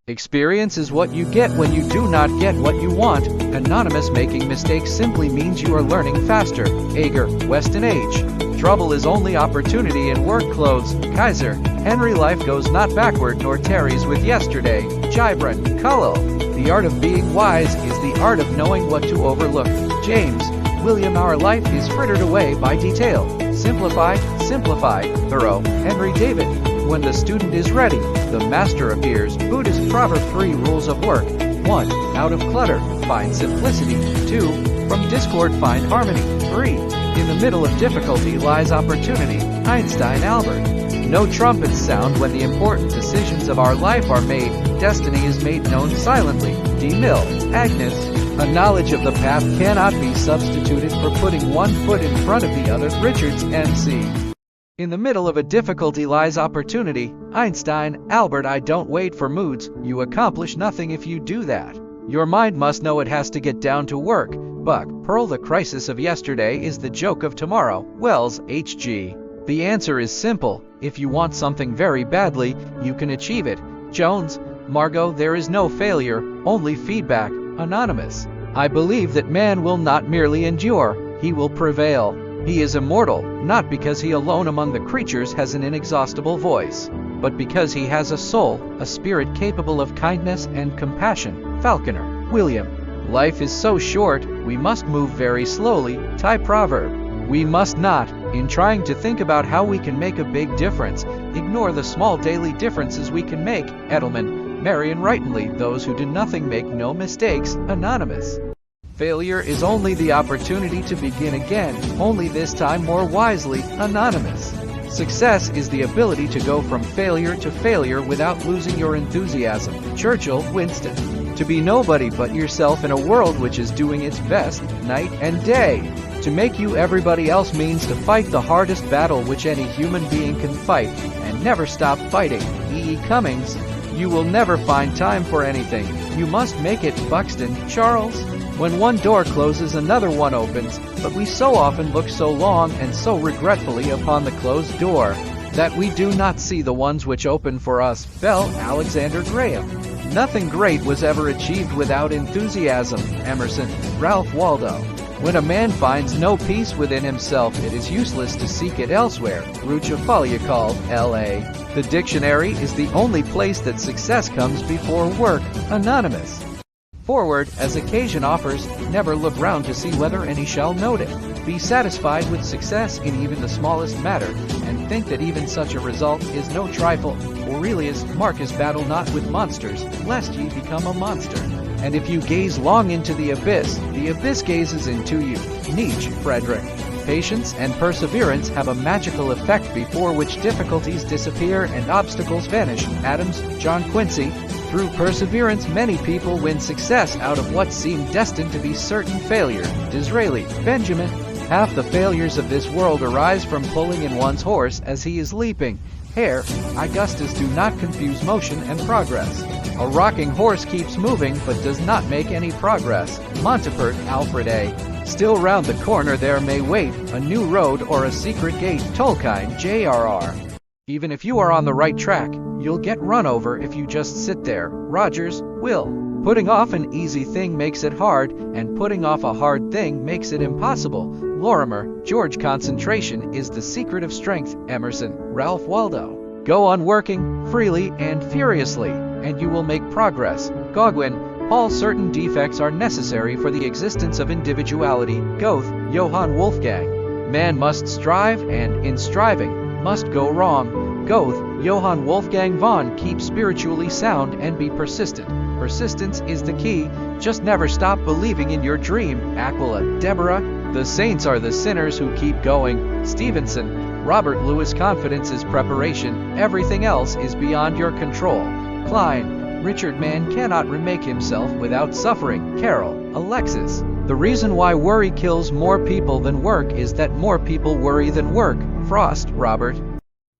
Experience is what you get when you do not get what you want. Anonymous. Making mistakes simply means you are learning faster. Ager, Weston H. Trouble is only opportunity in work clothes. Kaiser, Henry. Life goes not backward nor tarries with yesterday. Gibran, Kullal. The art of being wise is the art of knowing what to overlook. James, William. Our life is frittered away by detail. Simplify, simplify. Thoreau, Henry David. When the student is ready, the master appears. Buddhist proverb. 3 rules of work. 1. Out of clutter, find simplicity. 2. From discord, find harmony. 3. In the middle of difficulty lies opportunity. Einstein Albert. No trumpets sound when the important decisions of our life are made. Destiny is made known silently. D. Mill, Agnes. A knowledge of the path cannot be substituted for putting one foot in front of the other. Richards, M.C. In the middle of a difficulty lies opportunity. Einstein Albert. I don't wait for moods. You accomplish nothing if you do that. Your mind must know it has to get down to work. Buck Pearl. The crisis of yesterday is the joke of tomorrow. Wells, H.G. The answer is simple. If you want something very badly, you can achieve it. Jones, Margot. There is no failure, only feedback. Anonymous. I believe that man will not merely endure, he will prevail. He is immortal, not because he alone among the creatures has an inexhaustible voice, but because he has a soul, a spirit capable of kindness and compassion. Falconer, William. Life is so short, we must move very slowly. Thai proverb. We must not, in trying to think about how we can make a big difference, ignore the small daily differences we can make. Edelman, Marion. Rightly, those who do nothing make no mistakes. Anonymous. Failure is only the opportunity to begin again, only this time more wisely. Anonymous. Success is the ability to go from failure to failure without losing your enthusiasm. Churchill, Winston. To be nobody but yourself in a world which is doing its best, night and day. To make you everybody else means to fight the hardest battle which any human being can fight, and never stop fighting. E. E. Cummings. You will never find time for anything. You must make it. Buxton, Charles. When one door closes, another one opens, but we so often look so long and so regretfully upon the closed door, that we do not see the ones which open for us. Bell, Alexander Graham. Nothing great was ever achieved without enthusiasm. Emerson, Ralph Waldo. When a man finds no peace within himself, it is useless to seek it elsewhere. Ruchafaliakal, L.A. The dictionary is the only place that success comes before work. Anonymous. Forward, as occasion offers, never look round to see whether any shall note it. Be satisfied with success in even the smallest matter, and think that even such a result is no trifle. Aurelius Marcus. Battle not with monsters, lest ye become a monster. And if you gaze long into the abyss gazes into you. Nietzsche, Frederick. Patience and perseverance have a magical effect before which difficulties disappear and obstacles vanish. Adams, John Quincy. Through perseverance many people win success out of what seemed destined to be certain failure. Disraeli, Benjamin. Half the failures of this world arise from pulling in one's horse as he is leaping. Hare, Augustus. Do not confuse motion and progress. A rocking horse keeps moving but does not make any progress. Montefort, Alfred A. Still round the corner there may wait a new road or a secret gate. Tolkien, J.R.R. Even if you are on the right track, you'll get run over if you just sit there. Rogers, Will. Putting off an easy thing makes it hard, and putting off a hard thing makes it impossible. Lorimer, George. Concentration is the secret of strength. Emerson, Ralph Waldo. Go on working, freely and furiously, and you will make progress. Gauguin, Paul. Certain defects are necessary for the existence of individuality. Goethe, Johann Wolfgang. Man must strive, and in striving, must go wrong. Goethe, Johann Wolfgang von. Keep spiritually sound and be persistent. Persistence is the key. Just never stop believing in your dream. Aquila, Deborah. The saints are the sinners who keep going. Stevenson, Robert Louis. Confidence is preparation. Everything else is beyond your control. Klein, Richard. Man cannot remake himself without suffering. Carroll, Alexis. The reason why worry kills more people than work is that more people worry than work. Frost, Robert.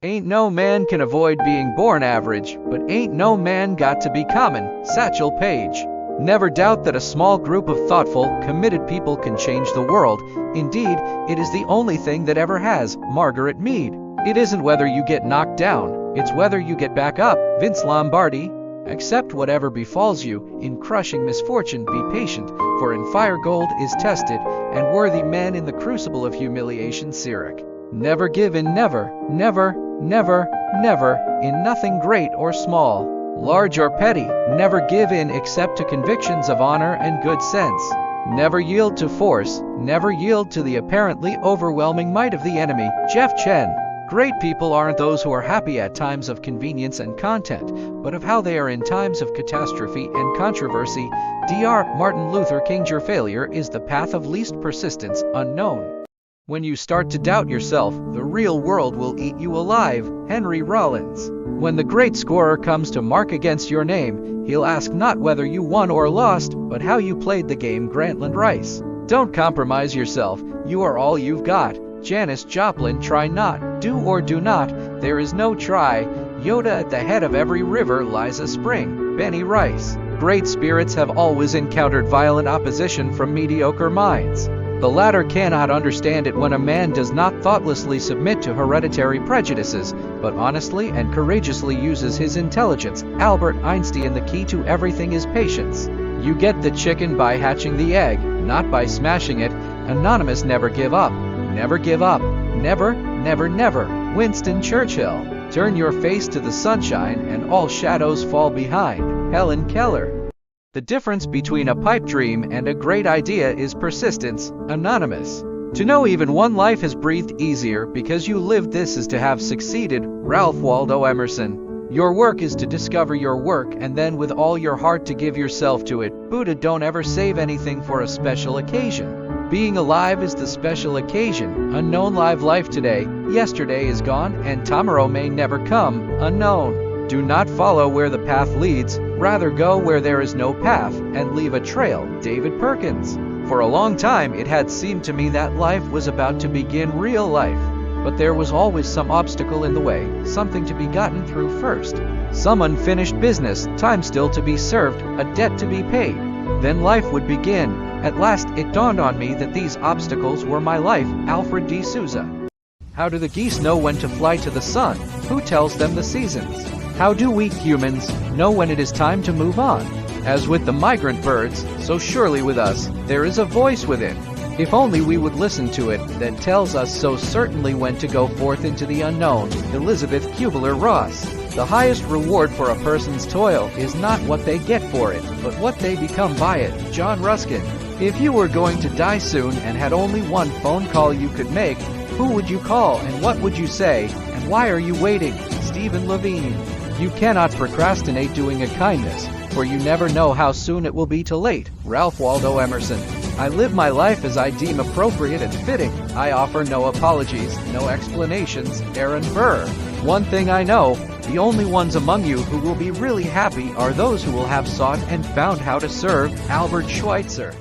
Ain't no man can avoid being born average, but ain't no man got to be common. Satchel Paige. Never doubt that a small group of thoughtful, committed people can change the world. Indeed, it is the only thing that ever has. Margaret Mead. It isn't whether you get knocked down, it's whether you get back up. Vince Lombardi. Accept whatever befalls you. In crushing misfortune, be patient, for in fire gold is tested, and worthy men in the crucible of humiliation Sirach. Never give in, never, never, never, never, in nothing great or small, large or petty. Never give in except to convictions of honor and good sense. Never yield to force, never yield to the apparently overwhelming might of the enemy. Jeff Chen. Great people aren't those who are happy at times of convenience and content, but of how they are in times of catastrophe and controversy. Dr. Martin Luther King. Your failure is the path of least persistence, unknown. When you start to doubt yourself, the real world will eat you alive. Henry Rollins. When the great scorer comes to mark against your name, he'll ask not whether you won or lost, but how you played the game. Grantland Rice. Don't compromise yourself. You are all you've got. Janis Joplin. Try not, do or do not, there is no try. Yoda. At the head of every river lies a spring. Benny Rice. Great spirits have always encountered violent opposition from mediocre minds. The latter cannot understand it when a man does not thoughtlessly submit to hereditary prejudices, but honestly and courageously uses his intelligence. Albert Einstein. The key to everything is patience. You get the chicken by hatching the egg, not by smashing it. Anonymous. Never give up. Never give up. Never, never, never. Winston Churchill. Turn your face to the sunshine and all shadows fall behind. Helen Keller. The difference between a pipe dream and a great idea is persistence. Anonymous. To know even one life has breathed easier because you lived this is to have succeeded. Ralph Waldo Emerson. Your work is to discover your work and then with all your heart to give yourself to it. Buddha. Don't ever save anything for a special occasion. Being alive is the special occasion. Unknown. Live life today. Yesterday is gone and tomorrow may never come. Unknown. Do not follow where the path leads, rather go where there is no path and leave a trail. David Perkins. For a long time it had seemed to me that life was about to begin, real life. But there was always some obstacle in the way, something to be gotten through first. Some unfinished business, time still to be served, a debt to be paid. Then life would begin. At last it dawned on me that these obstacles were my life. Alfred D. Souza. How do the geese know when to fly to the sun? Who tells them the seasons? How do we humans know when it is time to move on? As with the migrant birds, so surely with us, there is a voice within. If only we would listen to it, that tells us so certainly when to go forth into the unknown. Elizabeth Kubler-Ross. The highest reward for a person's toil is not what they get for it, but what they become by it. John Ruskin. If you were going to die soon and had only one phone call you could make, who would you call and what would you say, and why are you waiting? Stephen Levine. You cannot procrastinate doing a kindness, for you never know how soon it will be too late. Ralph Waldo Emerson. I live my life as I deem appropriate and fitting. I offer no apologies, no explanations. Aaron Burr. One thing I know, the only ones among you who will be really happy are those who will have sought and found how to serve. Albert Schweitzer.